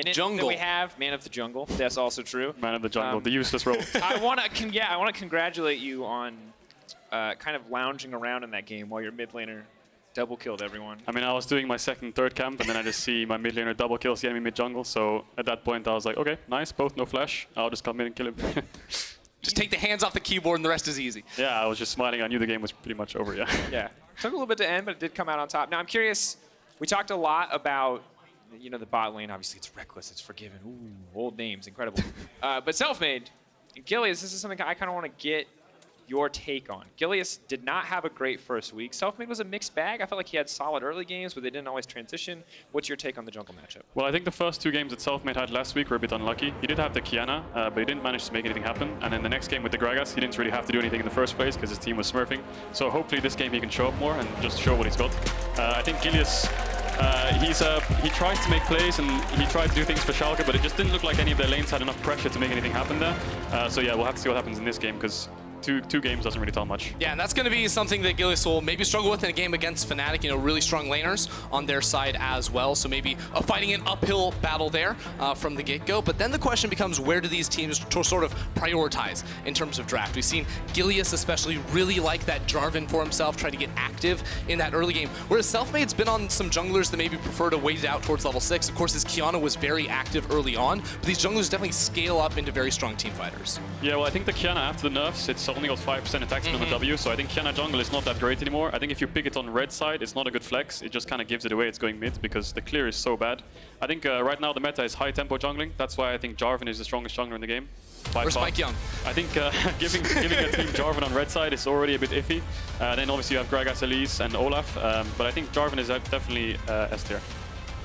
Jungle. We have Man of the Jungle. That's also true. Man of the Jungle, the useless role. I want to congratulate you on kind of lounging around in that game while your mid laner double killed everyone. I mean, I was doing my second, third camp, and then I just see my mid laner double kills the enemy mid jungle. So at that point, I was like, okay, nice, both no flash. I'll just come in and kill him. Just take the hands off the keyboard and the rest is easy. Yeah, I was just smiling. I knew the game was pretty much over, yeah. Yeah. Took a little bit to end, but it did come out on top. Now, I'm curious, we talked a lot about, you know, the bot lane. Obviously, it's Rekkles, it's Forgiven. Ooh, old names, incredible. But Selfmade, Gilius, this is something I kind of want to get your take on. Gilius did not have a great first week. Selfmade was a mixed bag. I felt like he had solid early games, but they didn't always transition. What's your take on the jungle matchup? Well, I think the first 2 games that Selfmade had last week were a bit unlucky. He did have the Kiana, but he didn't manage to make anything happen. And then the next game with the Gragas, he didn't really have to do anything in the first place because his team was smurfing. So hopefully this game he can show up more and just show what he's got. I think Gilius, he tries to make plays and he tried to do things for Schalke, but it just didn't look like any of their lanes had enough pressure to make anything happen there. So yeah, we'll have to see what happens in this game because two games doesn't really tell much. Yeah, and that's going to be something that Gilius will maybe struggle with in a game against Fnatic. You know, really strong laners on their side as well. So maybe fighting an uphill battle there from the get-go. But then the question becomes, where do these teams sort of prioritize in terms of draft? We've seen Gilius especially really like that Jarvan for himself, try to get active in that early game. Whereas Selfmade's been on some junglers that maybe prefer to wait it out towards level 6. Of course, his Kiana was very active early on, but these junglers definitely scale up into very strong team fighters. Yeah, well, I think the Kiana after the nerfs, it's only got 5% attack speed on the W, so I think Kiana jungle is not that great anymore. I think if you pick it on red side, it's not a good flex. It just kind of gives it away it's going mid because the clear is so bad. I think right now the meta is high tempo jungling. That's why I think Jarvan is the strongest jungler in the game. Where's Mike Young? I think giving a team Jarvan on red side is already a bit iffy. Then obviously you have Gragas, Elise, and Olaf, but I think Jarvan is definitely S tier.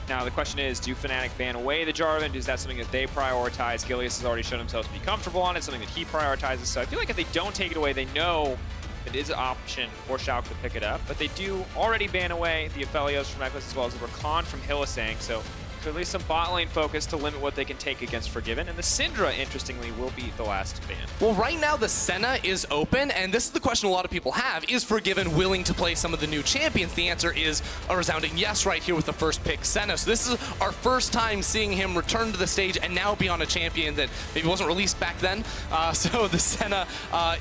Now the question is, do Fnatic ban away the Jarvan? Is that something that they prioritize? Gilius has already shown himself to be comfortable on it, something that he prioritizes. So I feel like if they don't take it away, they know it is an option for Schalke to pick it up. But they do already ban away the Aphelios from Rekkles as well as the Rakan from Hylissang. So clearly some bot lane focus to limit what they can take against Forgiven. And the Syndra, interestingly, will be the last ban. Well, right now the Senna is open, and this is the question a lot of people have. Is Forgiven willing to play some of the new champions? The answer is a resounding yes right here with the first pick, Senna. So this is our first time seeing him return to the stage and now be on a champion that maybe wasn't released back then. So the Senna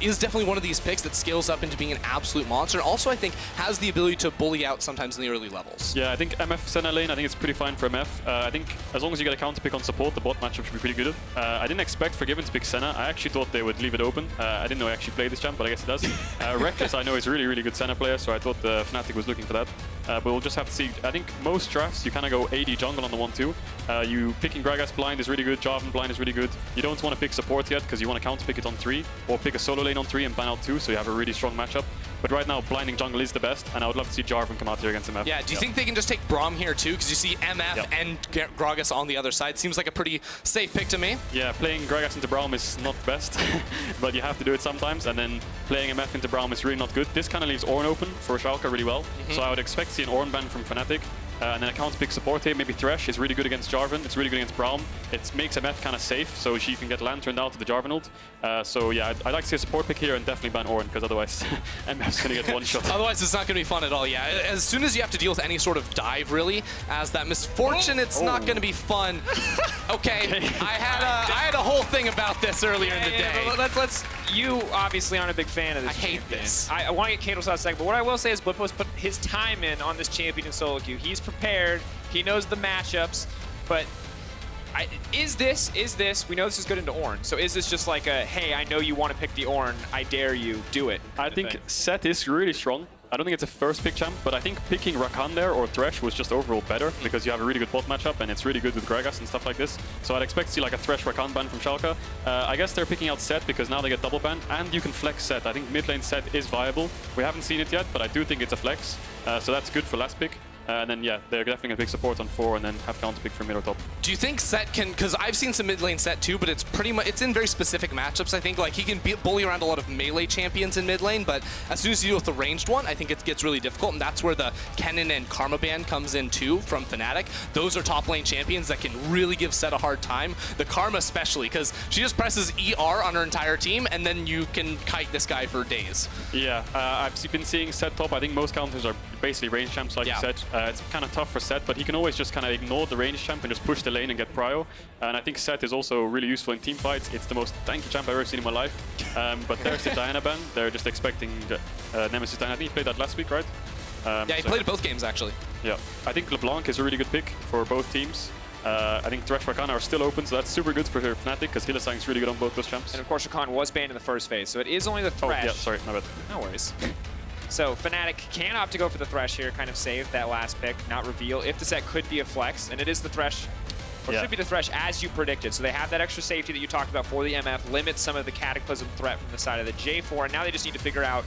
is definitely one of these picks that scales up into being an absolute monster. And also, I think, has the ability to bully out sometimes in the early levels. Yeah, I think MF Senna lane, I think it's pretty fine for MF. I think as long as you get a counter pick on support, the bot matchup should be pretty good. I didn't expect Forgiven to pick Senna. I actually thought they would leave it open. I didn't know he actually played this champ, but I guess it does. Rekkles, I know, is a really, really good Senna player, so I thought Fnatic was looking for that. But we'll just have to see. I think most drafts, you kind of go AD jungle on the 1-2. You picking Gragas blind is really good, Jarvan blind is really good. You don't want to pick support yet, because you want to counter pick it on 3, or pick a solo lane on 3 and ban out 2, so you have a really strong matchup. But right now, blinding jungle is the best, and I would love to see Jarvan come out here against MF. Yeah, do you think they can just take Braum here too? Because you see MF and Gragas on the other side. Seems like a pretty safe pick to me. Yeah, playing Gragas into Braum is not best, but you have to do it sometimes, and then playing MF into Braum is really not good. This kind of leaves Ornn open for Schalke really well, so I would expect to see an Ornn ban from Fnatic. And then a counter pick support here, maybe Thresh is really good against Jarvan, it's really good against Braum. It makes MF kind of safe, so she can get lanterned out to the Jarvan ult. So yeah, I'd like to see a support pick here and definitely ban Ornn, because otherwise MF's going to get one shot. Otherwise it's not going to be fun at all, yeah. As soon as you have to deal with any sort of dive, really, as that misfortune, it's not going to be fun. Okay, I had a whole thing about this earlier in the day. You obviously aren't a big fan of this champion. I hate this. I want to get Candles out second, but what I will say is Bwipo's put his time in on this champion in solo queue. He's prepared, he knows the matchups, but is this, we know this is good into Ornn, so is this just like a, hey, I know you want to pick the Ornn, I dare you, do it? I think Set is really strong. I don't think it's a first pick champ, but I think picking Rakan there or Thresh was just overall better because you have a really good bot matchup and it's really good with Gragas and stuff like this. So I'd expect to see like a Thresh Rakan ban from Schalke. I guess they're picking out Set because now they get double banned and you can flex Set. I think mid lane Set is viable. We haven't seen it yet, but I do think it's a flex. So that's good for last pick. And then, yeah, they're definitely going to pick support on 4 and then have counter pick for mid or top. Do you think Set can, because I've seen some mid lane Set too, but it's pretty much, it's in very specific matchups. I think like he can bully around a lot of melee champions in mid lane, but as soon as you deal with the ranged one, I think it gets really difficult. And that's where the Kennen and Karma ban comes in too from Fnatic. Those are top lane champions that can really give Set a hard time. The Karma especially, because she just presses ER on her entire team and then you can kite this guy for days. Yeah, I've been seeing Set top. I think most counters are basically range champs, like you said. It's kind of tough for Set, but he can always just kind of ignore the range champ and just push the lane and get prio. And I think Set is also really useful in team fights. It's the most tanky champ I've ever seen in my life. But there's the Diana ban. They're just expecting Nemesis Diana. I think he played that last week, right? Yeah, he played both games, actually. Yeah, I think LeBlanc is a really good pick for both teams. I think Thresh Rakan are still open, so that's super good for Fnatic, because Hylissang is really good on both those champs. And of course, Rakan was banned in the first phase, so it is only the Thresh. Oh, yeah, sorry, my bad. No worries. So Fnatic can opt to go for the Thresh here, kind of save that last pick, not reveal. If the set could be a flex, and it is the Thresh, or should be the Thresh as you predicted. So they have that extra safety that you talked about for the MF, limits some of the Cataclysm threat from the side of the J4, and now they just need to figure out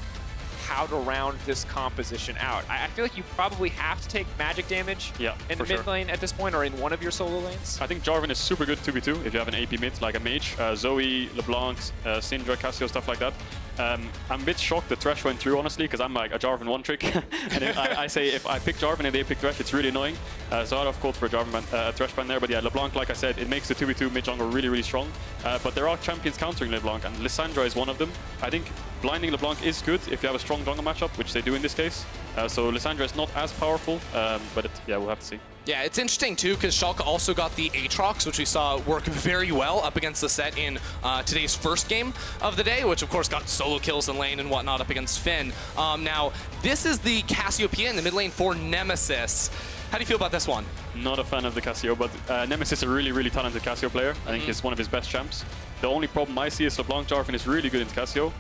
how to round this composition out. I feel like you probably have to take magic damage in the mid lane at this point, or in one of your solo lanes. I think Jarvan is super good 2v2 if you have an AP mid, like a mage. Zoe, LeBlanc, Syndra, Cassio, stuff like that. I'm a bit shocked that Thresh went through, honestly, because I'm like a Jarvan one trick. And I say if I pick Jarvan and they pick Thresh, it's really annoying. So I'd have called for a Jarvan Thresh ban there. But yeah, LeBlanc, like I said, it makes the 2v2 mid jungle really, really strong. But there are champions countering LeBlanc, and Lissandra is one of them. I think blinding LeBlanc is good if you have a strong jungle matchup, which they do in this case. So Lissandra is not as powerful, but yeah, we'll have to see. Yeah, it's interesting too, because Schalke also got the Aatrox, which we saw work very well up against the set in today's first game of the day, which of course got solo kills in lane and whatnot up against Finn. Now, this is the Cassiopeia in the mid lane for Nemesis. How do you feel about this one? Not a fan of the Cassio, but Nemesis is a really, really talented Cassio player. I think he's one of his best champs. The only problem I see is LeBlanc Jarvan is really good in Cassio.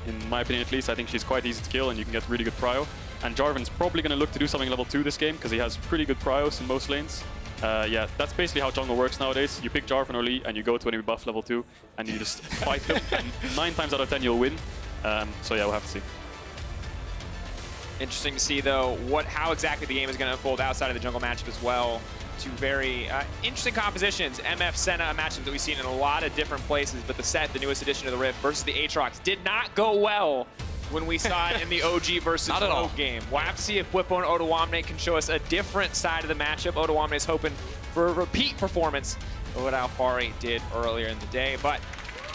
In my opinion, at least, I think she's quite easy to kill and you can get really good prio. And Jarvan's probably going to look to do something level 2 this game because he has pretty good prios in most lanes. Yeah, that's basically how jungle works nowadays. You pick Jarvan or Lee and you go to enemy buff level 2 and you just fight them. And 9 times out of 10 you'll win. So yeah, we'll have to see. Interesting to see, though, how exactly the game is going to unfold outside of the jungle matchup as well. Two very interesting compositions. MF Senna, a matchup that we've seen in a lot of different places, but the set, the newest addition to the Rift versus the Aatrox, did not go well when we saw it in the OG versus Rogue game. We'll have to see if Bwipo and Odoamne can show us a different side of the matchup. Odoamne is hoping for a repeat performance of what Alfari did earlier in the day, but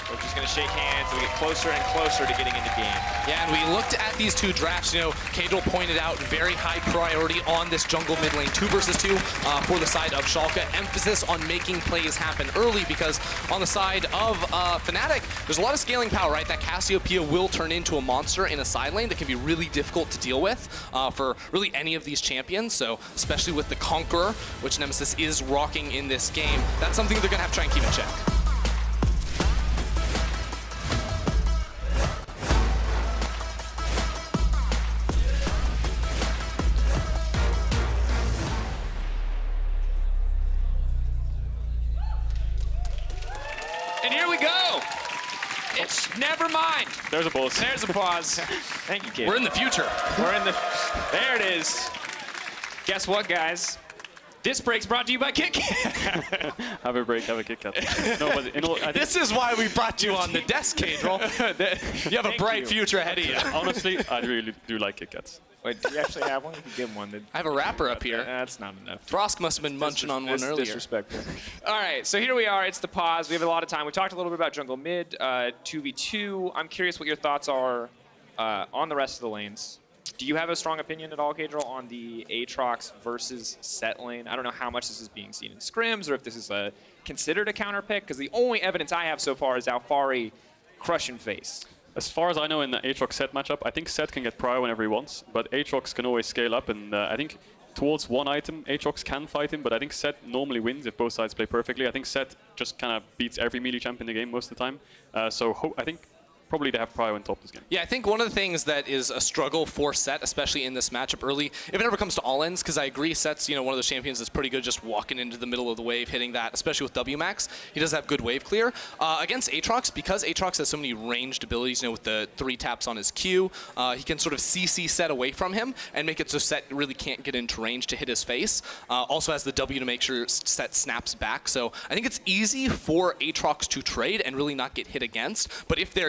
we're just going to shake hands and we get closer and closer to getting into game. Yeah, and we looked at these two drafts. You know, Kadril pointed out very high priority on this jungle mid lane 2 versus 2 for the side of Schalke. Emphasis on making plays happen early because on the side of Fnatic, there's a lot of scaling power, right? That Cassiopeia will turn into a monster in a side lane that can be really difficult to deal with for really any of these champions. So especially with the Conqueror, which Nemesis is rocking in this game, that's something they're going to have to try and keep in check. And here we go. It's never mind. There's a pause. There's a pause. Thank you, kid. We're in the future. We're in the. There it is. Guess what, guys? This break's brought to you by Kit Kat. Have a break, have a Kit Kat. No, but in all, This is why we brought you on the desk, Kadril. You have a bright future ahead of you. Honestly, I really do like Kit Kats. Wait, do you actually have one? You can give one. I have a wrapper up here. That's not enough. Frost must have been munching on one earlier. Disrespectful. All right, so here we are. It's the pause. We have a lot of time. We talked a little bit about jungle mid, 2v2. I'm curious what your thoughts are on the rest of the lanes. Do you have a strong opinion at all, Kadril, on the Aatrox versus set lane? I don't know how much this is being seen in scrims or if this is considered a counter pick, because the only evidence I have so far is Alfari crushing face. As far as I know in the Aatrox set matchup, I think set can get prio whenever he wants, but Aatrox can always scale up, and I think towards one item, Aatrox can fight him, but I think set normally wins if both sides play perfectly. I think set just kind of beats every melee champ in the game most of the time, so I think probably they have prio on top this game. Yeah, I think one of the things that is a struggle for Set, especially in this matchup early, if it ever comes to all-ins, because I agree Set's one of those champions that's pretty good just walking into the middle of the wave, hitting that, especially with W-Max. He does have good wave clear. Against Aatrox, because Aatrox has so many ranged abilities, with the 3 taps on his Q, he can sort of CC Set away from him and make it so Set really can't get into range to hit his face. Also has the W to make sure Set snaps back. So I think it's easy for Aatrox to trade and really not get hit against. But if they're,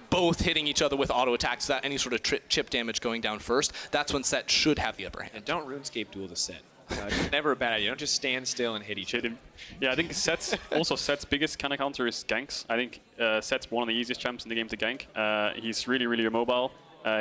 both hitting each other with auto attacks without any sort of chip damage going down first, that's when Set should have the upper hand. And don't RuneScape duel the Set. It's never a bad idea. Don't just stand still and hit each other. Yeah, I think Set's biggest kind of counter is ganks. I think Set's one of the easiest champs in the game to gank. He's really, really immobile.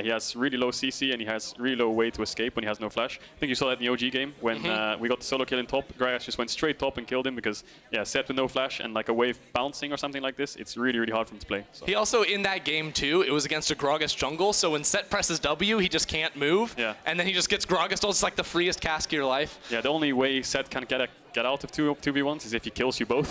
He has really low CC and he has really low way to escape when he has no flash. I think you saw that in the OG game when we got the solo kill in top. Gragas just went straight top and killed him because, yeah, set with no flash and like a wave bouncing or something like this, it's really, really hard for him to play. So. He also, in that game too, it was against a Gragas jungle, so when set presses W, he just can't move. Yeah. And then he just gets Gragas. It's like the freest cast of your life. Yeah, the only way set can get out of 2v1s is if he kills you both.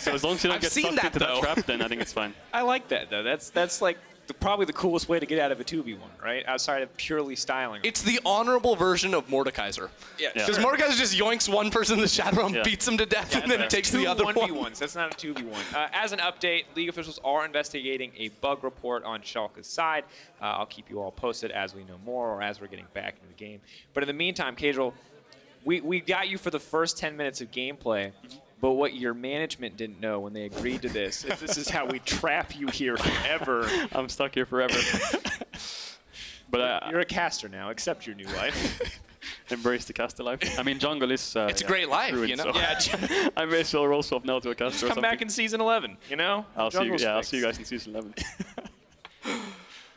So as long as you don't get sucked into that trap, then I think it's fine. I like that, though. That's like probably the coolest way to get out of a 2v1, right? Outside of purely styling. It's the honorable version of Mordekaiser. Yeah, because Mordekaiser just yoinks one person in the shadow realm, beats him to death, and then takes the other 1v1s. That's not a 2v1. As an update, League officials are investigating a bug report on Schalke's side. I'll keep you all posted as we know more or as we're getting back into the game. But in the meantime, Casual, we got you for the first 10 minutes of gameplay. But what your management didn't know when they agreed to this is this is how we trap you here forever. I'm stuck here forever. But you're a caster now. Accept your new life. Embrace the caster life. I mean, jungle is... it's a great life, ruined, you know? So Yeah. I may as well roll swap now to a caster. Come back in Season 11, you know? I'll see you guys in Season 11.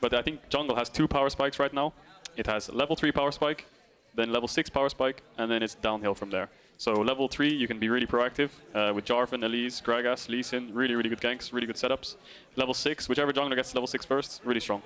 But I think jungle has 2 power spikes right now. It has level 3 power spike, then level 6 power spike, and then it's downhill from there. So level 3, you can be really proactive with Jarvan, Elise, Gragas, Lee Sin, really, really good ganks, really good setups. Level 6, whichever jungler gets to level 6 first, really strong.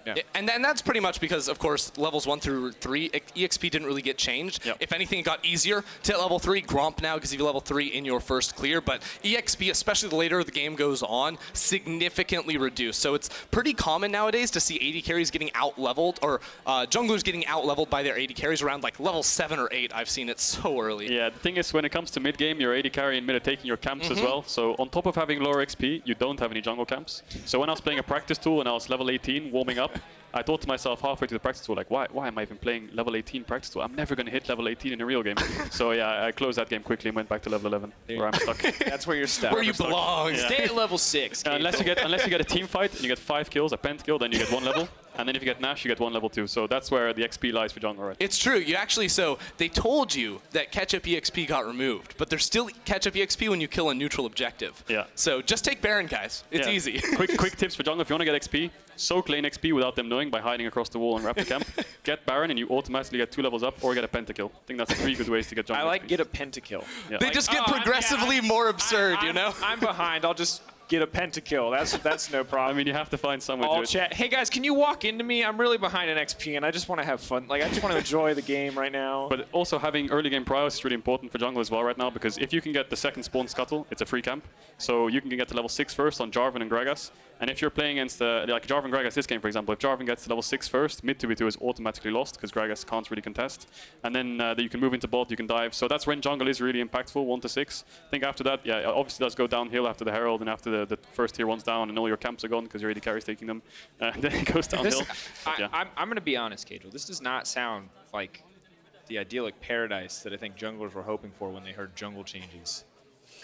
Yeah. And then that's pretty much because, of course, levels 1 through 3, EXP didn't really get changed. Yep. If anything, it got easier to hit level 3. Gromp now because you level 3 in your first clear. But EXP, especially the later the game goes on, significantly reduced. So it's pretty common nowadays to see AD carries getting out-leveled, or junglers getting out-leveled by their AD carries around like level 7 or 8. I've seen it so early. Yeah, the thing is, when it comes to mid-game, your AD carry in mid are taking your camps as well. So on top of having lower XP, you don't have any jungle camps. So when I was playing a practice tool and I was level 18, warming up, I thought to myself halfway through the practice tool, like, why am I even playing level 18 practice tool? I'm never going to hit level 18 in a real game. So yeah, I closed that game quickly and went back to level 11, where I'm stuck. That's where you're stuck. Where you belong. Yeah. Stay at level 6. Unless you get a team fight and you get 5 kills, a pentakill, then you get 1 level. And then if you get Nash, you get 1 level 2. So that's where the XP lies for jungle, right? It's true. You actually, so they told you that catch-up EXP got removed, but there's still catch-up EXP when you kill a neutral objective. Yeah. So just take Baron, guys. It's easy. quick tips for jungle. If you want to get XP, soak lane XP without them knowing by hiding across the wall and wrap the camp. Get Baron and you automatically get 2 levels up, or get a pentakill. I think that's 3 good ways to get jungle I like XP. get a pentakill. Yeah. They just get progressively more absurd, you know? I'm behind. I'll just get a pentakill. That's no problem. I mean, you have to find some way to do it. Chat. Hey guys, can you walk into me? I'm really behind in XP and I just want to have fun. Like I just want to enjoy the game right now. But also having early game prowess is really important for jungle as well right now, because if you can get the second spawn scuttle, it's a free camp. So you can get to level 6 first on Jarvan and Gragas. And if you're playing against like Jarvan Gragas this game, for example, if Jarvan gets to level 6 first, mid 2v2 is automatically lost because Gragas can't really contest. And then you can move into bot, you can dive. So that's when jungle is really impactful, 1 to 6. I think after that, yeah, obviously it does go downhill after the Herald and after the first tier 1's down and all your camps are gone because your AD carry's taking them. Then it goes downhill. I'm going to be honest, Cajal. This does not sound like the idyllic paradise that I think junglers were hoping for when they heard jungle changes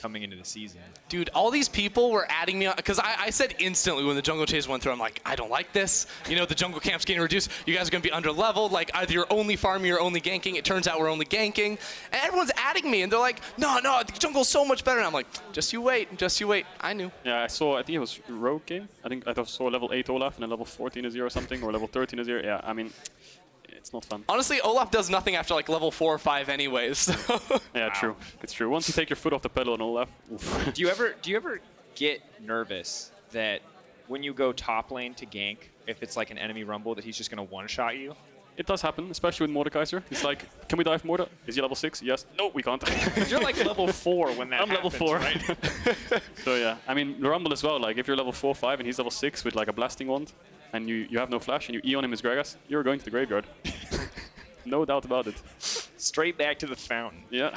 coming into the season. Dude, all these people were adding me on, because I said instantly when the jungle chase went through, I'm like, I don't like this. You know, the jungle camp's getting reduced. You guys are going to be under-leveled. Like, either you're only farming or only ganking. It turns out we're only ganking. And everyone's adding me, and they're like, no, the jungle's so much better. And I'm like, just you wait. I knew. Yeah, I think it was Rogue game. I think I saw level 8 Olaf and a level 14 Azir or something, or level 13 Azir. Yeah, I mean, it's not fun. Honestly, Olaf does nothing after like level 4 or 5 anyways. So. Yeah, true. It's true. Once you take your foot off the pedal on Olaf. Do you ever get nervous that when you go top lane to gank, if it's like an enemy rumble, that he's just going to one-shot you? It does happen, especially with Mordekaiser. It's like, can we dive Morda? Is he level 6? Yes. No, we can't. You're like level 4 when that happens, I'm level 4. Right? So yeah, I mean, the rumble as well. Like if you're level 4, 5 and he's level 6 with like a blasting wand, and you have no flash and you E on him as Gragas, you're going to the graveyard. No doubt about it. Straight back to the fountain. Yeah.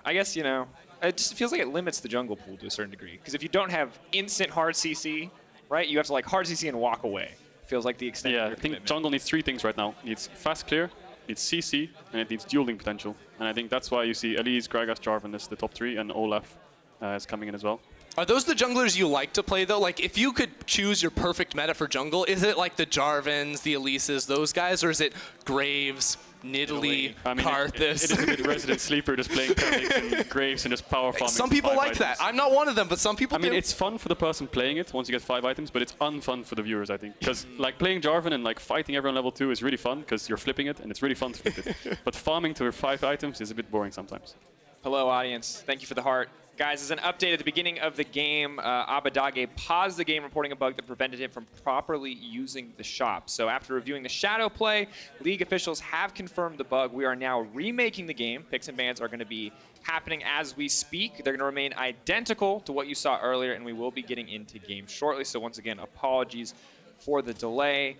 I guess, you know, it just feels like it limits the jungle pool to a certain degree. Because if you don't have instant hard CC, right, you have to like hard CC and walk away. Feels like the extent of your I think commitment. jungle needs 3 things right now. It needs fast clear, it needs CC, and it needs dueling potential. And I think that's why you see Elise, Gragas, Jarvan as the top 3, and Olaf is coming in as well. Are those the junglers you like to play, though? Like, if you could choose your perfect meta for jungle, is it like the Jarvans, the Elises, those guys, or is it Graves, Nidalee, I mean, Karthus. it is a bit resident sleeper, just playing Fnatic and Graves and just power farming. Some people like that. I'm not one of them, but some people I mean, do. it's fun for the person playing it once you get 5 items, but it's unfun for the viewers, I think. Because like playing Jarvan and like fighting everyone level 2 is really fun because you're flipping it and it's really fun to flip it. But farming to 5 items is a bit boring sometimes. Hello, audience. Thank you for the heart. Guys, as an update at the beginning of the game, Abbedagge paused the game reporting a bug that prevented him from properly using the shop. So after reviewing the shadow play, League officials have confirmed the bug. We are now remaking the game. Picks and bans are going to be happening as we speak. They're going to remain identical to what you saw earlier, and we will be getting into game shortly. So once again, apologies for the delay.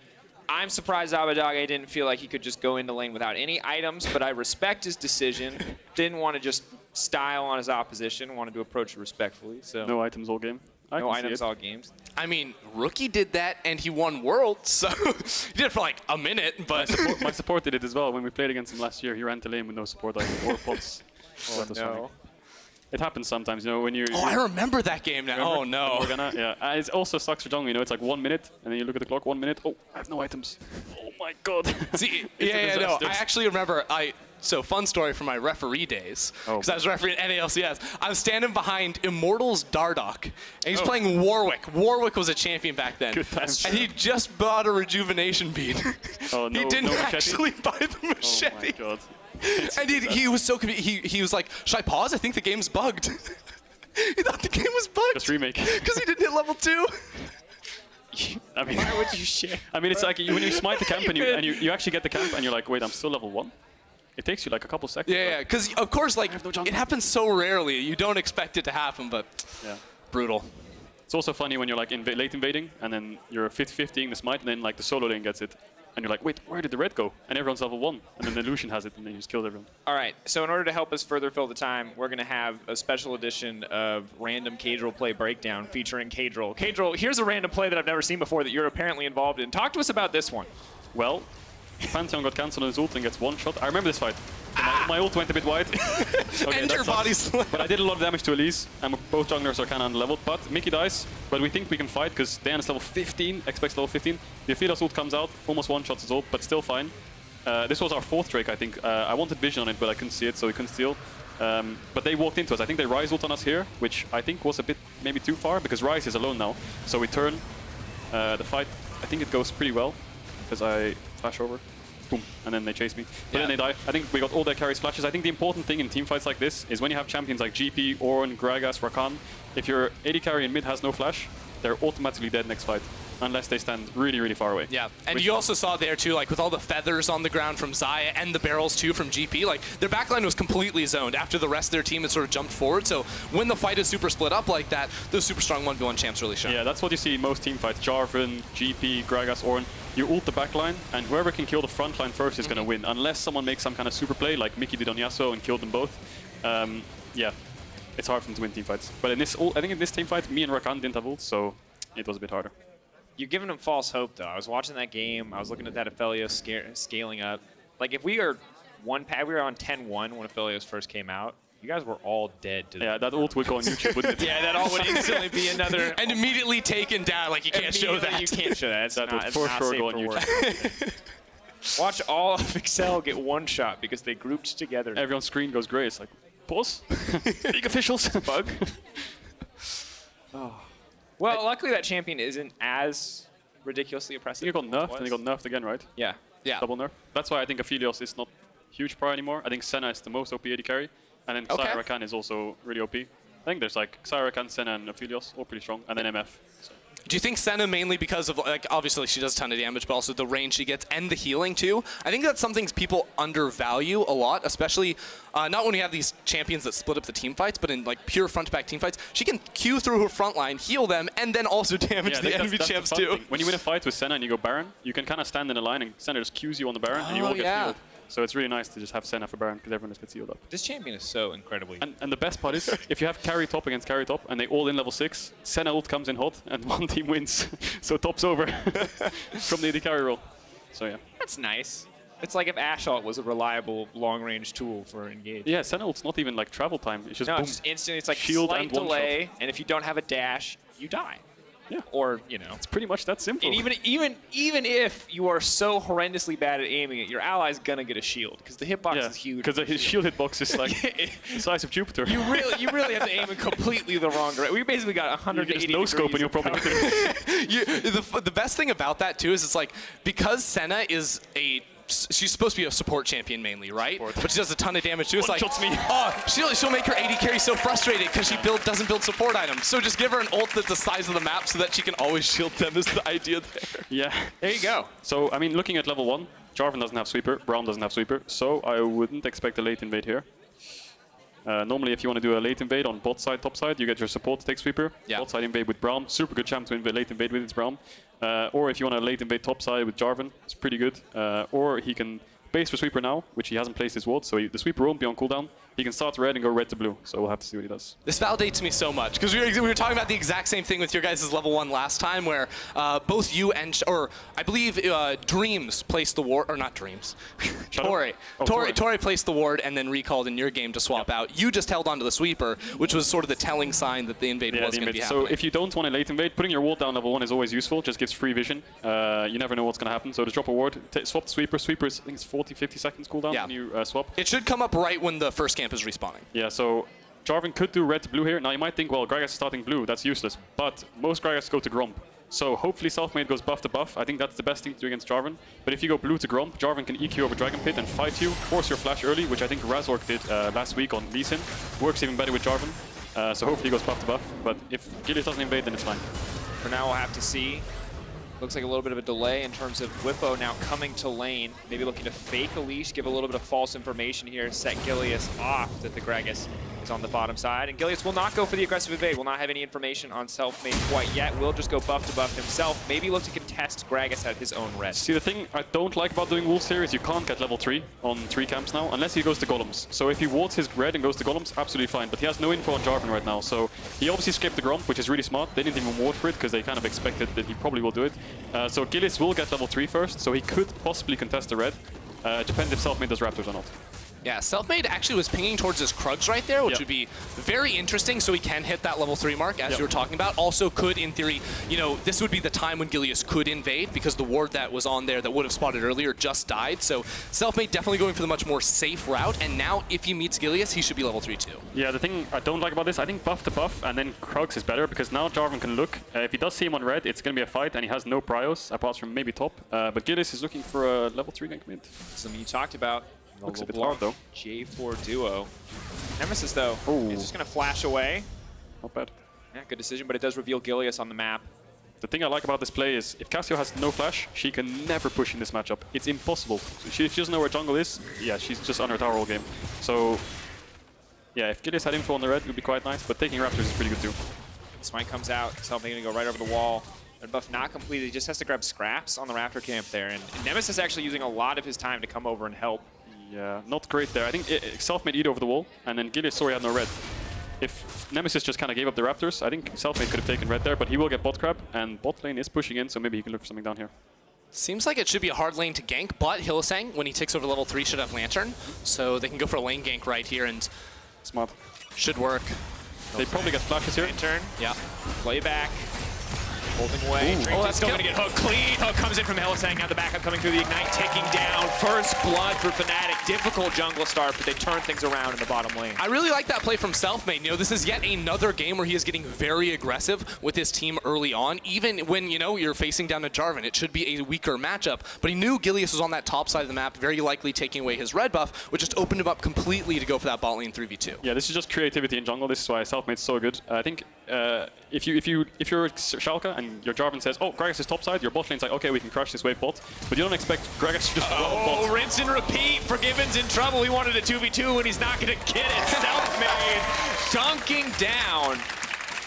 I'm surprised Abbedagge didn't feel like he could just go into lane without any items, but I respect his decision. Didn't want to just style on his opposition, wanted to approach it respectfully. So No items all game. no items all games. I mean, Rookie did that, and he won Worlds, so he did it for like a minute, but... My support did it as well. When we played against him last year, he ran to lane with no support item or pots. So that was funny. It happens sometimes, you know, when you... Oh, I remember that game now. Remember? Oh, no. Morgana? Yeah. It also sucks for jungle, you know, it's like 1 minute, and then you look at the clock, 1 minute, oh, I have no items. Oh my god. See, It's a yeah, no, disaster. I actually remember, so fun story from my referee days, because I was refereeing at NALCS. I was standing behind Immortals Dardoch, and he's playing Warwick. Warwick was a champion back then. Good times. And he just bought a rejuvenation bead. Oh, no, he didn't no machete? actually buy the machete. Oh my god. And he was so confused. He was like, should I pause? I think the game's bugged. He thought the game was bugged. Just remake. Because he didn't hit level 2. I mean, Why would you share? I mean, it's like when you smite the camp and you actually get the camp and you're like, wait, I'm still level 1? It takes you like a couple seconds. Yeah, because of course, like, no jungle. it happens so rarely. You don't expect it to happen, but Yeah. brutal. It's also funny when you're like late invading and then you're 50-50ing the smite and then like the solo lane gets it. And you're like, wait, where did the red go? And everyone's level 1. And then the Lucian has it and then you just killed everyone. All right, so in order to help us further fill the time, we're going to have a special edition of Random Cadril Play Breakdown featuring Cadril. Cadril, here's a random play that I've never seen before that you're apparently involved in. Talk to us about this one. Well, Pantheon got cancelled on his ult and gets 1 shot. I remember this fight. So my ult went a bit wide. Okay, And that your sucks. body slammed. But I did a lot of damage to Elise, and both junglers are kind of underleveled. But Mickey dies, but we think we can fight because Dayan is level 15, expects level 15. The Aphelios ult comes out, almost one-shots his ult, but still fine. This was our 4th Drake, I think. I wanted vision on it, but I couldn't see it, so we couldn't steal. But they walked into us. I think they Ryze ult on us here, which I think was a bit maybe too far, because Ryze is alone now. So we turn the fight. I think it goes pretty well, because I flash over. Boom, and then they chase me. But then they die. I think we got all their carry splashes. I think the important thing in team fights like this is when you have champions like GP, Ornn, Gragas, Rakan, if your AD carry in mid has no flash, they're automatically dead next fight, unless they stand really, really far away. Yeah, and you also saw there too, like with all the feathers on the ground from Xayah and the barrels too from GP, like their backline was completely zoned after the rest of their team had sort of jumped forward. So when the fight is super split up like that, those super strong 1v1 champs really shine. Yeah, that's what you see in most team fights. Jarvan, GP, Gragas, Ornn. You ult the backline, and whoever can kill the front line first is going to win, unless someone makes some kind of super play, like Mickey did on Yasuo and killed them both. Yeah, it's hard for them to win team fights. But in this, I think in this team fight, me and Rakan didn't have ults, so it was a bit harder. You're giving them false hope, though. I was watching that game. I was looking at that Aphelios scaling up. Like, if we are we were on 10-1 when Aphelios first came out. You guys were all dead to Yeah, that ult would go on YouTube, wouldn't it? Yeah, that all would instantly be another... And immediately taken down, like you can't show that. You can't show that. It's That not, would it's for not sure safe go on for work. YouTube. Watch all of Excel get one shot because they grouped together. Everyone's screen goes grey. It's like, pause. Big officials. Bug. Well, luckily that champion isn't as ridiculously I oppressive. think it got nerfed, and it got nerfed again, right? Yeah. Yeah. Double nerf. That's why I think Aphelios is not huge pro anymore. I think Senna is the most OP AD carry, and then Okay. Xayah Rakan is also really OP. I think there's like Xayah Rakan, Senna, and Aphelios, all pretty strong, and then MF. So. Do you think Senna mainly because of, like, obviously she does a ton of damage, but also the range she gets and the healing too? I think that's something people undervalue a lot, especially not when you have these champions that split up the team fights, but in like pure front-to-back team fights. She can Q through her front line, heal them, and then also damage Yeah, I the think enemy that's the champs fun too. thing. When you win a fight with Senna and you go Baron, you can kind of stand in a line and Senna just Qs you on the Baron, and you all get healed. So it's really nice to just have Senna for Baron because everyone just gets healed up. This champion is so incredibly... And the best part is, if you have carry top against carry top and they all in level 6, Senna ult comes in hot and one team wins. So top's over from the AD carry roll. So yeah. That's nice. It's like if Assault was a reliable long-range tool for engage. Yeah, Senna ult's not even like travel time. It's just No, boom. it's just instantly. It's like Shield slight and one delay, and if you don't have a dash, you die. Yeah. Or, you know. It's pretty much that simple. And even if you are so horrendously bad at aiming it, your ally's gonna get a shield because the hitbox is huge. Because his shield hitbox is like the size of Jupiter. You really have to aim in completely the wrong direction. We basically got 180 no scope and you'll probably hit it. The best thing about that too is it's like because Senna is she's supposed to be a support champion mainly, right? Support. But she does a ton of damage too. It's like, One-shots me. oh, she'll make her AD carry so frustrated because she doesn't build support items. So just give her an ult that's the size of the map so that she can always shield them is the idea there. Yeah. There you go. So, I mean, looking at level 1, Jarvan doesn't have sweeper, Braum doesn't have sweeper, so I wouldn't expect a late invade here. Normally, if you want to do a late invade on bot side, top side, you get your support to take sweeper. Yeah. Bot side invade with Braum, super good champ to late invade with its Braum. Or if you want to late invade top side with Jarvan, it's pretty good. Or he can base for sweeper now, which he hasn't placed his ward, so the sweeper won't be on cooldown. He can start red and go red to blue, so we'll have to see what he does. This validates me so much, because we were talking about the exact same thing with your guys' level 1 last time, where both you and, or I believe Dreams placed the ward, or not Dreams, Tori placed the ward and then recalled in your game to swap out. You just held onto the sweeper, which was sort of the telling sign that the invade was going to be happening. So if you don't want to late invade, putting your ward down level 1 is always useful, just gives free vision. You never know what's going to happen, so just drop a ward, swap the sweeper. Sweeper is, I think it's 40-50 seconds cooldown when you swap. It should come up right when the first camp is respawning. Yeah, so Jarvan could do red to blue here. Now you might think, well, Gragas is starting blue, that's useless. But most Gragas go to Gromp. So hopefully Selfmade goes buff to buff. I think that's the best thing to do against Jarvan. But if you go blue to Gromp, Jarvan can EQ over Dragon Pit and fight you, force your flash early, which I think Razork did last week on Lee Sin. Works even better with Jarvan. So hopefully he goes buff to buff. But if Gilius doesn't invade, then it's fine. For now, we'll have to see. Looks like a little bit of a delay in terms of Bwipo now coming to lane. Maybe looking to fake a leash, give a little bit of false information here, set Gilius off that the Gragas is on the bottom side. And Gilius will not go for the aggressive invade. Will not have any information on Selfmade quite yet. Will just go buff to buff himself. Maybe look to contest Gragas at his own red. See, the thing I don't like about doing Wolves here is you can't get level 3 on 3 camps now, unless he goes to Golems. So if he wards his red and goes to Golems, absolutely fine. But he has no info on Jarvan right now. So he obviously skipped the Gromp, which is really smart. They didn't even ward for it because they kind of expected that he probably will do it. So Gilius will get level 3 first, so he could possibly contest the red. Depends if Selfmade does Raptors or not. Yeah, Selfmade actually was pinging towards his Krugs right there, which would be very interesting, so he can hit that level 3 mark, as you were talking about. Also could, in theory, you know, this would be the time when Gilius could invade, because the ward that was on there that would have spotted earlier just died. So Selfmade definitely going for the much more safe route, and now if he meets Gilius, he should be level 3 too. Yeah, the thing I don't like about this, I think buff to buff and then Krugs is better, because now Jarvan can look. If he does see him on red, it's going to be a fight, and he has no prios, apart from maybe top. But Gilius is looking for a level 3 gank mid. Something you talked about. Looks a bit hard though. J4 duo. Nemesis though is just going to flash away. Not bad. Yeah, good decision, but it does reveal Gilius on the map. The thing I like about this play is if Cassio has no flash, she can never push in this matchup. It's impossible. If she doesn't know where jungle is, yeah, she's just on her tower all game. So yeah, if Gilius had info on the red, it would be quite nice, but taking Raptors is pretty good too. Smite comes out, Selfmade going to go right over the wall. Red buff not completed, he just has to grab scraps on the Raptor camp there. And Nemesis actually using a lot of his time to come over and help. Yeah, not great there. I think Selfmade eat over the wall, and then Gilius sorry had no red. If Nemesis just kind of gave up the Raptors, I think Selfmade could have taken red there, but he will get bot crab, and bot lane is pushing in, so maybe he can look for something down here. Seems like it should be a hard lane to gank, but Hylissang, when he takes over level 3, should have Lantern, so they can go for a lane gank right here, and smart. Should work. They probably get flashes here. Lantern. Yeah. Play back. Holding away. Oh, that's going to get hooked clean. Hook comes in from Hylissang. Now the backup coming through the Ignite, ticking down. First blood for Fnatic. Difficult jungle start, but they turn things around in the bottom lane. I really like that play from Selfmade. You know, this is yet another game where he is getting very aggressive with his team early on. Even when, you know, you're facing down to Jarvan, it should be a weaker matchup. But he knew Gilius was on that top side of the map, very likely taking away his red buff, which just opened him up completely to go for that bot lane 3v2. Yeah, this is just creativity in jungle. This is why Selfmade's so good. I think if you're Schalke and your Jarvan says, oh, Gragas is topside, your bot lane's like, okay, we can crush this wave bot, but you don't expect Gragas to just bot. Rinse and repeat. Forgiven's in trouble. He wanted a 2v2 and he's not going to get it. Selfmade dunking down.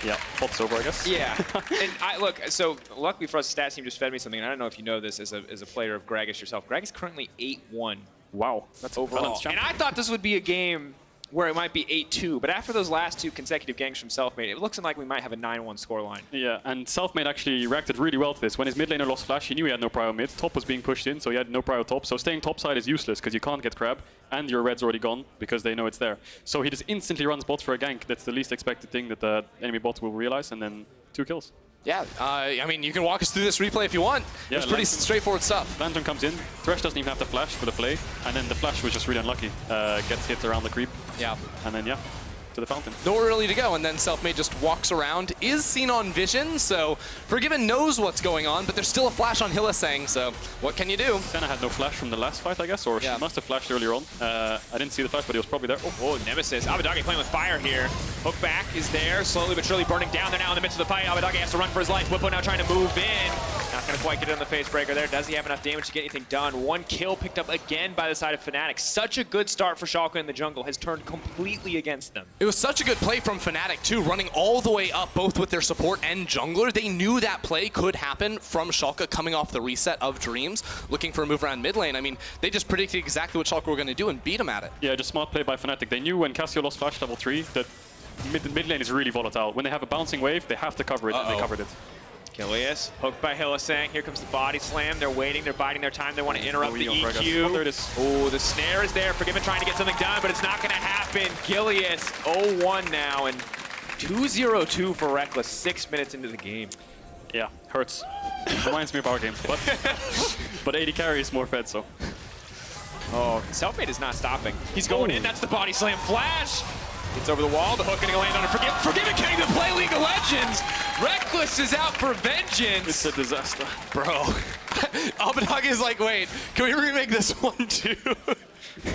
Yeah, bot's over, I guess. Yeah. And look, so luckily for us, Stats team just fed me something, and I don't know if you know this as a player of Gragas yourself. Gragas currently 8-1. Wow, that's overall. And I thought this would be a game where it might be 8-2, but after those last 2 consecutive ganks from Selfmade, it looks like we might have a 9-1 scoreline. Yeah, and Selfmade actually reacted really well to this. When his mid laner lost flash, he knew he had no prio mid. Top was being pushed in, so he had no prio top. So staying topside is useless because you can't get crab, and your red's already gone because they know it's there. So he just instantly runs bot for a gank. That's the least expected thing that the enemy bot will realize, and then 2 kills. Yeah, I mean, you can walk us through this replay if you want. Yeah, it's pretty straightforward stuff. Lantern comes in, Thresh doesn't even have the flash for the play, and then the flash was just really unlucky. Gets hit around the creep. Yeah. And then, yeah, to the fountain. Nowhere really to go, and then Selfmade just walks around, is seen on vision, so Forgiven knows what's going on, but there's still a flash on Hylissang, so what can you do? Senna had no flash from the last fight, I guess, or Yeah. she must have flashed earlier on. I didn't see the flash, but he was probably there. Oh, Nemesis. Abbedagge playing with fire here. Hook back is there, slowly but surely burning down. They're now in the midst of the fight. Abbedagge has to run for his life. Bwipo now trying to move in. Not going to quite get it on the face breaker there. Does he have enough damage to get anything done? One kill picked up again by the side of Fnatic. Such a good start for Schalke in the jungle. Has turned completely against them. It was such a good play from Fnatic too, running all the way up, both with their support and jungler. They knew that play could happen from Schalke coming off the reset of Dreams, looking for a move around mid lane. I mean, they just predicted exactly what Schalke were going to do and beat them at it. Yeah, just smart play by Fnatic. They knew when Cassio lost flash level 3 that mid lane is really volatile. When they have a bouncing wave, they have to cover it, and they covered it. Gilius, hooked by Hylissang. Here comes the body slam. They're waiting. They're biding their time. They want to interrupt the EQ. There it is. Oh, the snare is there. Forgiven trying to get something done, but it's not going to happen. Gilius 0-1 now, and 2-0-2 for Rekkles 6 minutes into the game. Yeah, hurts. Reminds me of our game. But 80 carry is more fed, so. Oh, Selfmade is not stopping. He's going in. That's the body slam flash. Gets over the wall. The hook going to land on it. Forgiven can't even play League of Legends. Rekkles is out for vengeance. It's a disaster. Bro, Abbedagge is like, wait, can we remake this one too?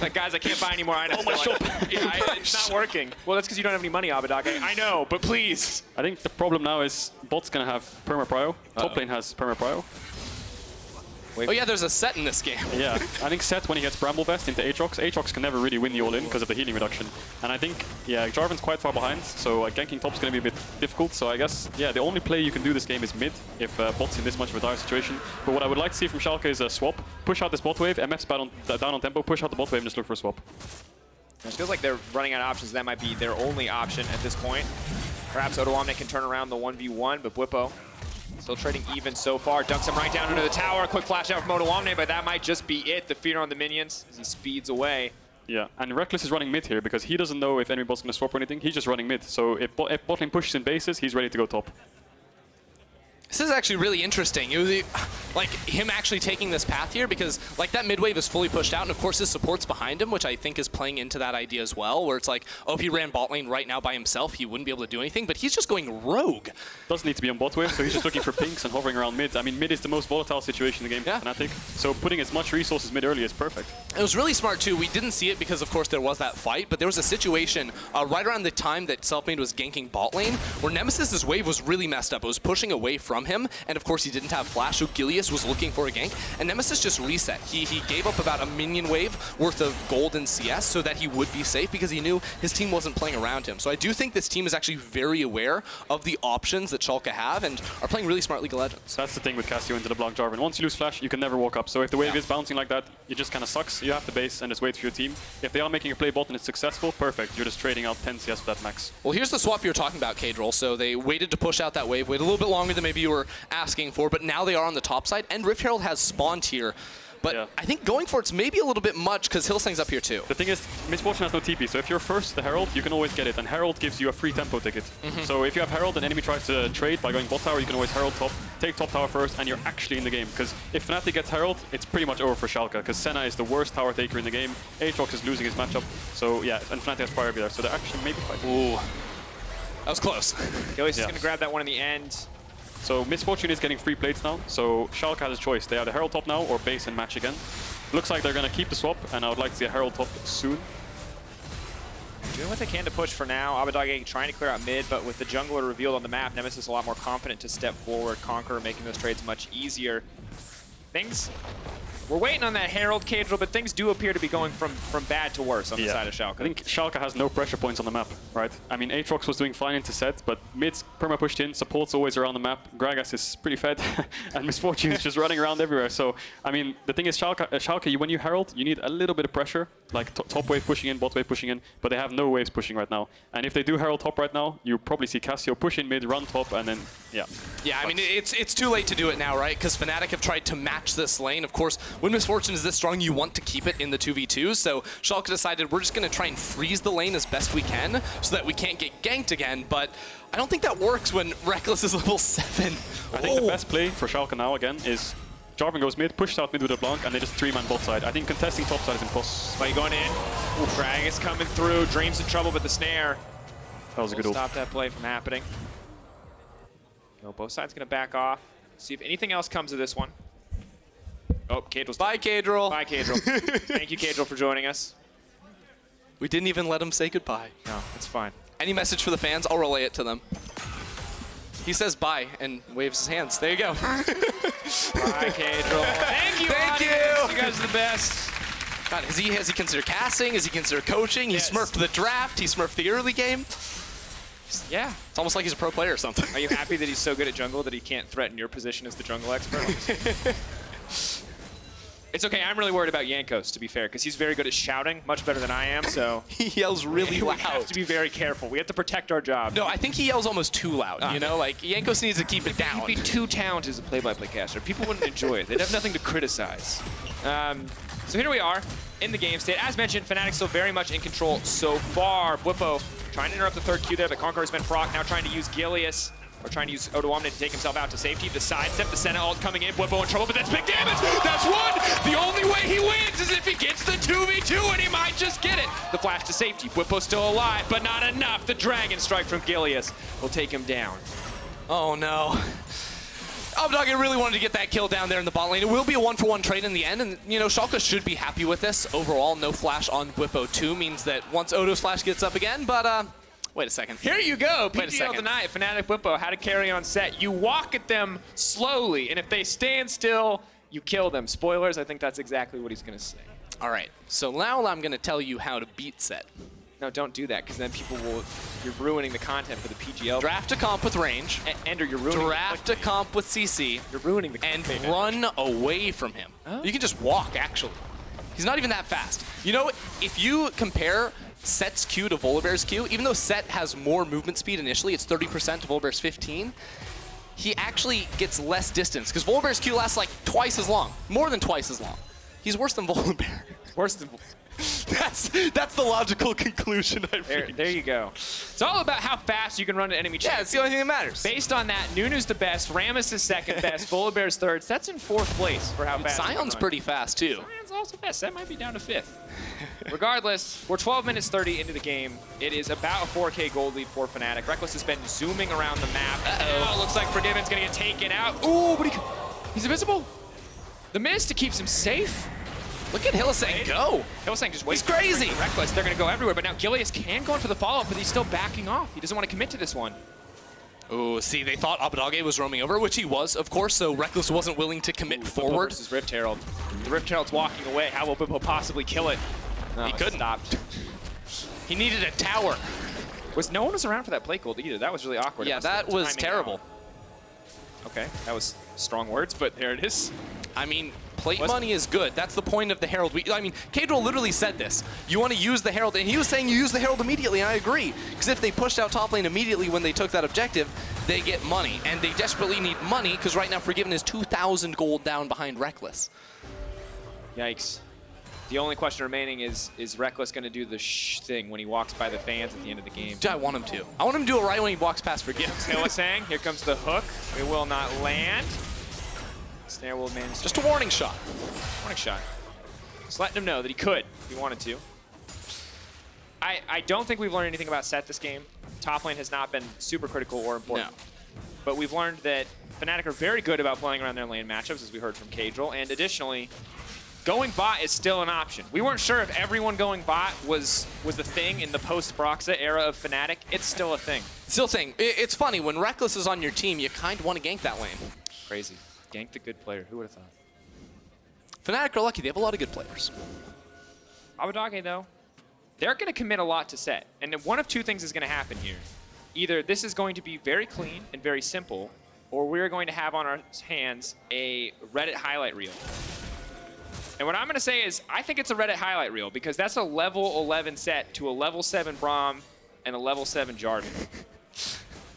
Like, guys, I can't buy any more items. Oh, my shop. Yeah, it's not working. Well, that's because you don't have any money, Abbedagge. I know, but please. I think the problem now is bot's gonna have perma prio. Top lane has perma prio. Oh yeah, there's a set in this game. Yeah, I think Set, when he gets Bramble Vest into Aatrox, Aatrox can never really win the all-in because of the healing reduction. And I think, yeah, Jarvan's quite far behind, so ganking top's going to be a bit difficult. So I guess, yeah, the only play you can do this game is mid if bot's in this much of a dire situation. But what I would like to see from Schalke is a swap. Push out this bot wave, MF's down on tempo, push out the bot wave and just look for a swap. It feels like they're running out of options. That might be their only option at this point. Perhaps Odoamne can turn around the 1v1, but Bwipo still trading even so far. Dunks him right down into the tower. Quick flash out from Odoamne, but that might just be it. The fear on the minions as he speeds away. Yeah, and Rekkles is running mid here because he doesn't know if enemy bot's going to swap or anything. He's just running mid. So if bot lane pushes in bases, he's ready to go top. This is actually really interesting. It was like him actually taking this path here because like that mid wave is fully pushed out, and of course his support's behind him, which I think is playing into that idea as well, where it's like, oh, if he ran bot lane right now by himself, he wouldn't be able to do anything, but he's just going rogue. Doesn't need to be on bot wave, so he's just looking for pinks and hovering around mid. I mean, mid is the most volatile situation in the game for Fnatic, so putting as much resources mid early is perfect. It was really smart too. We didn't see it because of course there was that fight, but there was a situation right around the time that Selfmade was ganking bot lane where Nemesis's wave was really messed up. It was pushing away from him, and of course he didn't have flash, so Gilius was looking for a gank, and Nemesis just reset. He gave up about a minion wave worth of gold and CS so that he would be safe because he knew his team wasn't playing around him. So I do think this team is actually very aware of the options that Schalke have and are playing really smart League of Legends. That's the thing with Cassio into the block Jarvan. Once you lose flash, you can never walk up. So if the wave is bouncing like that, it just kind of sucks. You have to base and just wait for your team. If they are making a play bot and it's successful, perfect. You're just trading out 10 CS for that max. Well, here's the swap you were talking about, Kadril. So they waited to push out that wave, waited a little bit longer than maybe you were asking for, but now they are on the top side, and Rift Herald has spawned here. But I think going for it's maybe a little bit much because Hylissang's up here too. The thing is, Misfortune has no TP, so if you're first the Herald, you can always get it, and Herald gives you a free tempo ticket. So if you have Herald and enemy tries to trade by going bot tower, you can always Herald top, take top tower first, and you're actually in the game. Because if Fnatic gets Herald, it's pretty much over for Schalke, because Senna is the worst tower taker in the game, Aatrox is losing his matchup, so yeah, and Fnatic has priority there, so they're actually maybe fighting. Ooh, that was close. Gilius is going to grab that one in the end. So Misfortune is getting free plates now, so Schalke has a choice. They have the Herald top now, or base and match again. Looks like they're going to keep the swap, and I would like to see a Herald top soon. Doing what they can to push for now. Abbedagge trying to clear out mid, but with the jungler revealed on the map, Nemesis is a lot more confident to step forward, conquer, making those trades much easier. We're waiting on that Herald, Kadril, but things do appear to be going from bad to worse on the side of Schalke. I think Schalke has no pressure points on the map, right? I mean, Aatrox was doing fine into set, but mid's perma pushed in, support's always around the map, Gragas is pretty fed, and Misfortune is just running around everywhere. So, I mean, the thing is, Schalke, when you Herald, you need a little bit of pressure, like top wave pushing in, bot wave pushing in, but they have no waves pushing right now. And if they do Herald top right now, you probably see Cassio push in mid, run top, and then, yeah. Yeah, I mean, it's too late to do it now, right? Because Fnatic have tried to match this lane. Of course, when Misfortune is this strong, you want to keep it in the 2v2. So Schalke decided we're just going to try and freeze the lane as best we can so that we can't get ganked again. But I don't think that works when Rekkles is level 7. I think the best play for Schalke now, again, is Jarvan goes mid, pushes out mid with a Blanc, and they just 3-man bot side. I think contesting top side is impossible. Spike going in. Ooh, Drag is coming through. Dream's in trouble, but the snare That was a good will ult. stop that play from happening. No, both sides going to back off. See if anything else comes of this one. Oh, Cadrill's Bye, Cadrill. Bye, Cadrill. Thank you, Cadrill, for joining us. We didn't even let him say goodbye. No, it's fine. Any message for the fans, I'll relay it to them. He says bye and waves his hands. There you go. Bye, Cadrill. Thank you, Thank audience. you. You guys are the best. God, has he considered casting? Has he considered coaching? Yes. He smurfed the draft. He smurfed the early game. Yeah. It's almost like he's a pro player or something. Are you happy that he's so good at jungle that he can't threaten your position as the jungle expert? It's okay. I'm really worried about Jankos, to be fair, because he's very good at shouting, much better than I am, so He yells really we loud. have to be very careful. We have to protect our job. No, I think he yells almost too loud, you know? Like, Jankos needs to keep it down. He'd be too talented as a play-by-play caster. People wouldn't enjoy it. They'd have nothing to criticize. So here we are in the game state. As mentioned, Fnatic still very much in control so far. Bwipo trying to interrupt the third Q there, but Conqueror's been proc, now trying to use Gilius, or trying to use Odoamne to take himself out to safety. The sidestep, the Senna ult coming in, Bwipo in trouble, but that's big damage! That's one! The only way he wins is if he gets the 2v2, and he might just get it! The flash to safety, Bwipo's still alive, but not enough! The Dragon Strike from Gilius will take him down. Oh, no. Abbedagge really wanted to get that kill down there in the bot lane. It will be a 1-for-1 trade in the end, and, you know, Schalke should be happy with this. Overall, no flash on Bwipo 2 means that once Odo's flash gets up again, but, wait a second. Here you go, Wait a PGL second. tonight, Fnatic Bwipo, how to carry on set. You walk at them slowly, and if they stand still, you kill them. Spoilers, I think that's exactly what he's gonna say. All right, so now I'm going to tell you how to beat set. No, don't do that, because then people will, you're ruining the content for the PGL. Draft a comp with range, Ender, you're ruining draft a comp with CC, You're ruining the and content. run away from him. Oh. You can just walk, actually. He's not even that fast. You know, if you compare Set's Q to Volibear's Q, even though Set has more movement speed initially, it's 30% to Volibear's 15, he actually gets less distance, because Volibear's Q lasts like twice as long, more than twice as long. He's worse than Volibear. Worse than... That's the logical conclusion I've reached. There you go. It's all about how fast you can run an enemy champion. Yeah, it's the only thing that matters. Based on that, Nunu's the best, Rammus is second best, Volibear's third. That's in fourth place for how fast you can Sion's run. pretty fast, too. Sion's also fast. That might be down to fifth. Regardless, we're 12 minutes 30 into the game. It is about a 4K gold lead for Fnatic. Rekkles has been zooming around the map. Now looks like Forgiven's going to get taken out. Ooh, but he's invisible. The mist keeps him safe. Look at Hylissang go. Hylissang just waits. He's crazy. Rekkles, they're going to go everywhere. But now Gilius can go in for the follow-up, but he's still backing off. He doesn't want to commit to this one. Oh, see, they thought Abbedagge was roaming over, which he was, of course, so Rekkles wasn't willing to commit forward. Versus Rift Herald. The Rift Herald's walking away. How will Bwipo possibly kill it? No, He couldn't. Stopped. He needed a tower. No one was around for that plate gold either. That was really awkward. Yeah, that was terrible. Okay, that was strong words, but there it is. I mean, plate money is good. That's the point of the Herald. I mean, Cadrill literally said this. You want to use the Herald, and he was saying you use the Herald immediately, and I agree. Because if they pushed out top lane immediately when they took that objective, they get money. And they desperately need money, because right now Forgiven is 2,000 gold down behind Rekkles. Yikes. The only question remaining is Rekkles going to do the thing when he walks by the fans at the end of the game? I want him to. I want him to do it right when he walks past Forgiven. Hylissang, here comes the hook. It will not land. Snare will manage. Just a warning shot. Warning shot. Just letting him know that he could if he wanted to. I don't think we've learned anything about set this game. Top lane has not been super critical or important. No. But we've learned that Fnatic are very good about playing around their lane matchups, as we heard from Cadrill. And additionally, going bot is still an option. We weren't sure if everyone going bot was the thing in the post-Broxa era of Fnatic. It's still a thing. Still saying, it's funny, when Rekkles is on your team, you kind of want to gank that lane. Crazy. Gank the good player. Who would have thought? Fnatic are lucky. They have a lot of good players. Abbedagge, though, they're going to commit a lot to set. And one of two things is going to happen here. Either this is going to be very clean and very simple, or we're going to have on our hands a Reddit highlight reel. And what I'm going to say is, I think it's a Reddit highlight reel, because that's a level 11 set to a level 7 Braum and a level 7 Jarvan.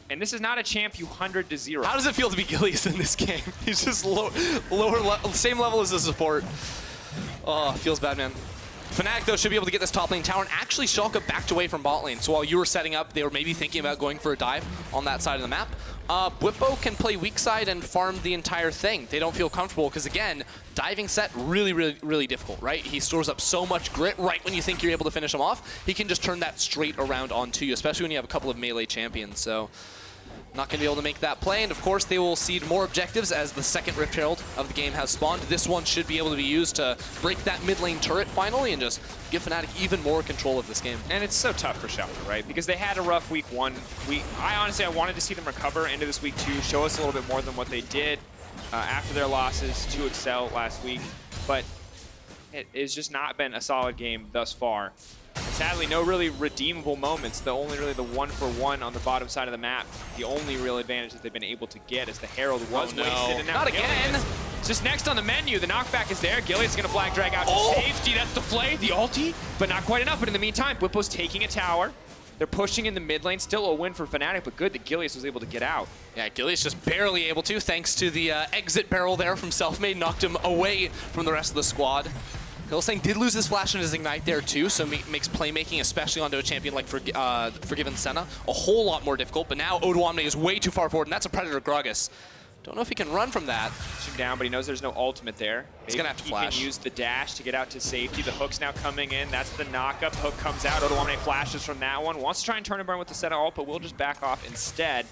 And this is not a champ you 100-0. How does it feel to be Gilius in this game? He's just same level as the support. Oh, feels bad, man. Fnatic, though, should be able to get this top lane tower, and actually Schalke backed away from bot lane. So while you were setting up, they were maybe thinking about going for a dive on that side of the map. Bwipo can play weak side and farm the entire thing. They don't feel comfortable because, again, diving set, really difficult, right? He stores up so much grit right when you think you're able to finish him off. He can just turn that straight around onto you, especially when you have a couple of melee champions. So not going to be able to make that play, and of course they will cede more objectives as the second Rift Herald of the game has spawned. This one should be able to be used to break that mid lane turret finally and just give Fnatic even more control of this game. And it's so tough for Schalke, right? Because they had a rough week 1. I wanted to see them recover into this week 2, show us a little bit more than what they did after their losses to Excel last week. But it has just not been a solid game thus far. And sadly, no really redeemable moments. The only really the 1-for-1 on the bottom side of the map. The only real advantage that they've been able to get is the Herald was wasted. And now not again! Just next on the menu, the knockback is there. Gilius is going to flag drag out to safety. That's the play, the ulti, but not quite enough. But in the meantime, Bwipo's taking a tower. They're pushing in the mid lane. Still a win for Fnatic, but good that Gilius was able to get out. Yeah, Gilius just barely able to, thanks to the exit barrel there from Selfmade, knocked him away from the rest of the squad. Hylissang did lose his flash and his ignite there too, so makes playmaking, especially onto a champion like Forgiven Senna, a whole lot more difficult. But now Odoamne is way too far forward, and that's a Predator Gragas. Don't know if he can run from that. Push him down, but he knows there's no ultimate there. He's gonna have to flash. He can use the dash to get out to safety. The hook's now coming in. That's the knockup. The hook comes out. Odoamne flashes from that one. Wants to try and turn and burn with the Senna ult, but we'll just back off instead.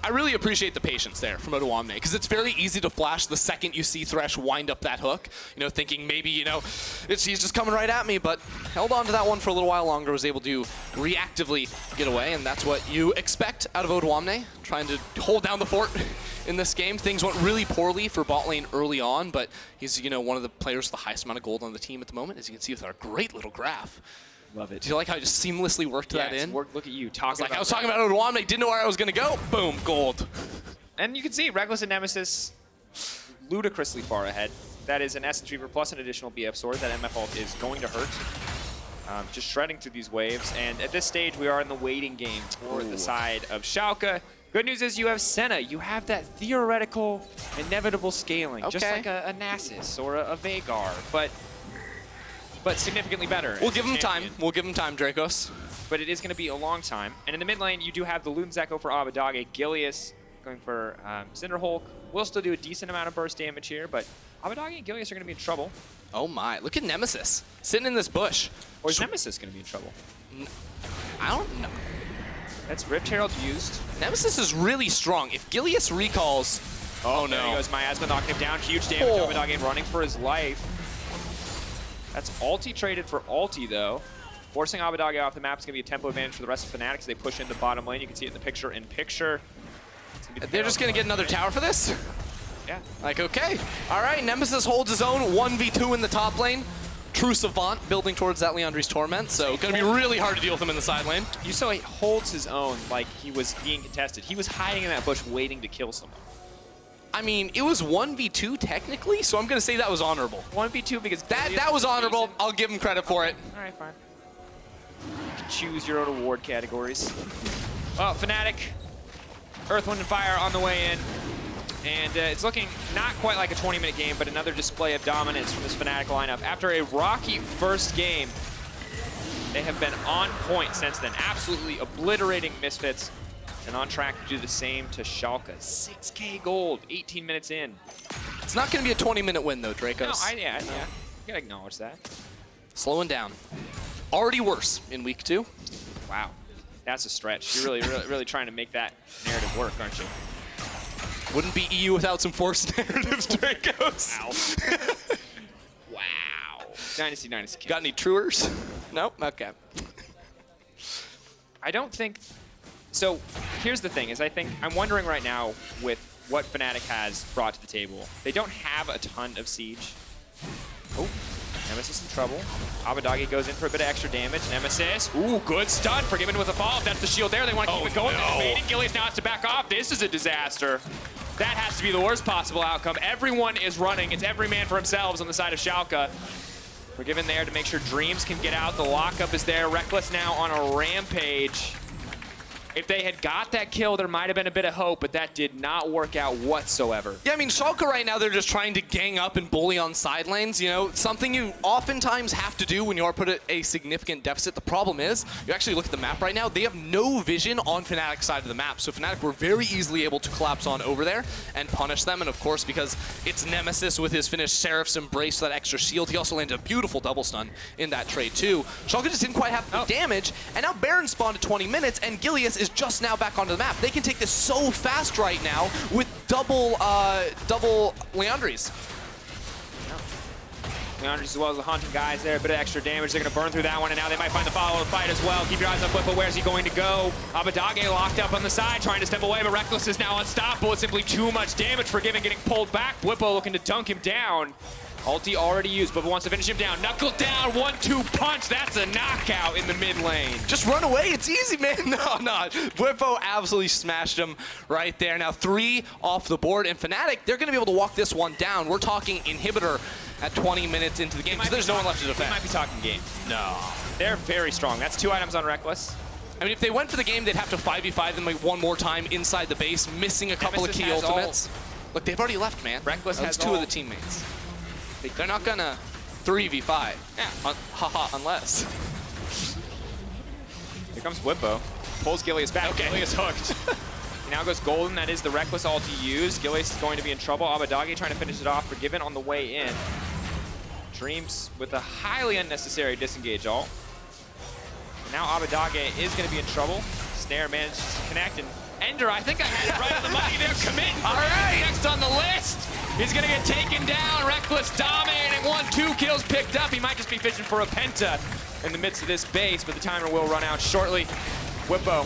I really appreciate the patience there from Odoamne, because it's very easy to flash the second you see Thresh wind up that hook, thinking maybe, he's just coming right at me, but held on to that one for a little while longer, was able to reactively get away, and that's what you expect out of Odoamne, trying to hold down the fort in this game. Things went really poorly for bot lane early on, but he's, one of the players with the highest amount of gold on the team at the moment, as you can see with our great little graph. Love it. Do you like how I just seamlessly worked that in? Look at you. I was talking about Odoamne, didn't know where I was going to go. Boom, gold. And you can see Rekkles and Nemesis ludicrously far ahead. That is an Essence Reaver plus an additional BF sword. That MF ult is going to hurt. Just shredding through these waves. And at this stage, we are in the waiting game for the side of Schalke. Good news is you have Senna. You have that theoretical, inevitable scaling. Just like a Nasus or a Veigar. But significantly better. We'll give him time. We'll give him time, Dracos. But it is going to be a long time. And in the mid lane, you do have the Loon's Echo for Abbedagge. Gilius going for Cinderhulk. Will still do a decent amount of burst damage here, but Abbedagge and Gilius are going to be in trouble. Oh my, look at Nemesis sitting in this bush. Or is Nemesis going to be in trouble? I don't know. That's Rift Herald used. Nemesis is really strong. If Gilius recalls... Oh no. There he goes, Miasma knocking him down. Huge damage to Abbedagge running for his life. That's ulti traded for ulti, though. Forcing Abbedagge off the map is going to be a tempo advantage for the rest of Fnatic as they push into bottom lane. You can see it in the picture-in-picture. They're just going to get another tower for this? Yeah. Okay. All right, Nemesis holds his own 1v2 in the top lane. True Savant building towards that Leandri's Torment, so going to be really hard to deal with him in the side lane. You saw he holds his own like he was being contested. He was hiding in that bush waiting to kill someone. I mean, it was 1v2 technically, so I'm going to say that was honorable. 1v2 because that was honorable. I'll give him credit for it. All right, fine. Choose your own award categories. Oh, Fnatic, Earth, Wind, and Fire on the way in. And it's looking not quite like a 20-minute game, but another display of dominance from this Fnatic lineup. After a rocky first game, they have been on point since then, absolutely obliterating Misfits. And on track to do the same to Schalke. 6K gold, 18 minutes in. It's not going to be a 20-minute win, though, Dracos. No, yeah. You gotta acknowledge that. Slowing down. Already worse in week 2. Wow, that's a stretch. You're really trying to make that narrative work, aren't you? Wouldn't be EU without some forced narratives, Dracos. Wow. Wow. Dynasty. Got any truers? Nope? Okay. I don't think... So here's the thing, is I'm wondering right now with what Fnatic has brought to the table. They don't have a ton of siege. Oh, Nemesis in trouble. Abbedagge goes in for a bit of extra damage. Nemesis, ooh, good stun. Forgiven with a follow-up. That's the shield there. They want to keep it going. No. Gilius now has to back off. This is a disaster. That has to be the worst possible outcome. Everyone is running. It's every man for themselves on the side of Schalke. Forgiven there to make sure Dreams can get out. The lockup is there. Rekkles now on a rampage. If they had got that kill, there might have been a bit of hope, but that did not work out whatsoever. Yeah, I mean, Schalke right now, they're just trying to gang up and bully on side lanes, you know, something you oftentimes have to do when you are put at a significant deficit. The problem is, you actually look at the map right now, they have no vision on Fnatic's side of the map, so Fnatic were very easily able to collapse on over there and punish them, and of course, because it's Nemesis with his finished Seraph's Embrace for that extra shield, he also landed a beautiful double stun in that trade too. Schalke just didn't quite have the damage, and now Baron spawned at 20 minutes, and Gilius is just now back onto the map. They can take this so fast right now with double Leandries. Leandries as well as the Haunted guys there, a bit of extra damage. They're going to burn through that one, and now they might find the follow-up fight as well. Keep your eyes on Bwipo. Where's he going to go? Abbedagge locked up on the side, trying to step away, but Rekkles is now unstoppable. It's simply too much damage for Given, getting pulled back. Bwipo looking to dunk him down. Ulti already used, but wants to finish him down. Knuckle down, 1-2 punch. That's a knockout in the mid lane. Just run away, it's easy, man. No. Bwipo absolutely smashed him right there. Now 3 off the board, and Fnatic, they're gonna be able to walk this one down. We're talking inhibitor at 20 minutes into the game, because there's no one left to defend. We might be talking game. No. They're very strong. That's 2 items on Rekkles. I mean, if they went for the game, they'd have to 5v5 them like one more time inside the base, missing a couple Nemesis of key ultimates. Look, they've already left, man. Rekkles has 2 of the teammates. They're not gonna 3v5. Yeah. Haha, unless. Here comes Bwipo. Pulls Gilius back. Okay. Gilius hooked. Now goes Golden. That is the Rekkles ulti used. Gilius is going to be in trouble. Abbedagge trying to finish it off, Forgiven on the way in. Dreams with a highly unnecessary disengage ult. Now Abbedagge is going to be in trouble. Snare manages to connect, and Ender, I think I had it right on the money there. Committing. All right. Next on the list. He's going to get taken down. Rekkles dominating. 1-2 kills picked up. He might just be fishing for a penta in the midst of this base, but the timer will run out shortly. Bwipo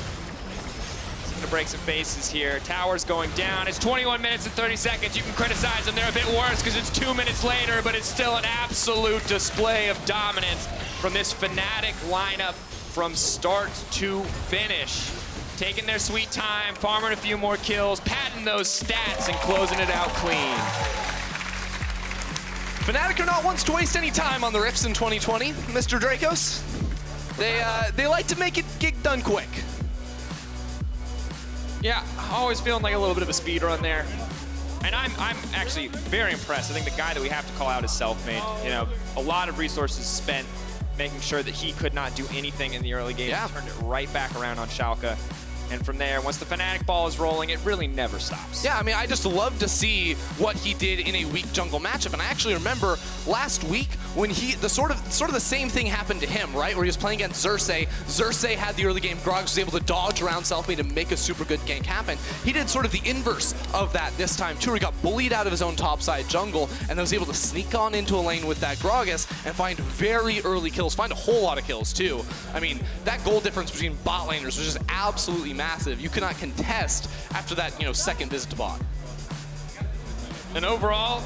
is going to break some faces here. Tower's going down. It's 21 minutes and 30 seconds. You can criticize them. They're a bit worse because it's 2 minutes later, but it's still an absolute display of dominance from this Fnatic lineup from start to finish. Taking their sweet time, farming a few more kills, padding those stats, and closing it out clean. Fnatic are not ones to waste any time on the Rifts in 2020, Mr. Dracos. They like to make it get done quick. Yeah, always feeling like a little bit of a speed run there. And I'm actually very impressed. I think the guy that we have to call out is Selfmade. You know, a lot of resources spent making sure that he could not do anything in the early game. Yeah. Turned it right back around on Schalke. And from there, once the Fnatic ball is rolling, it really never stops. Yeah, I mean, I just love to see what he did in a weak jungle matchup. And I actually remember last week when the sort of the same thing happened to him, right? Where he was playing against Xerxes. Xerxes had the early game. Groggs was able to dodge around Selfmade and make a super good gank happen. He did sort of the inverse of that this time too. He got bullied out of his own topside jungle and then was able to sneak on into a lane with that Groggus and find very early kills, find a whole lot of kills too. I mean, that goal difference between bot laners was just absolutely massive. You cannot contest after that, second visit to bot. And overall,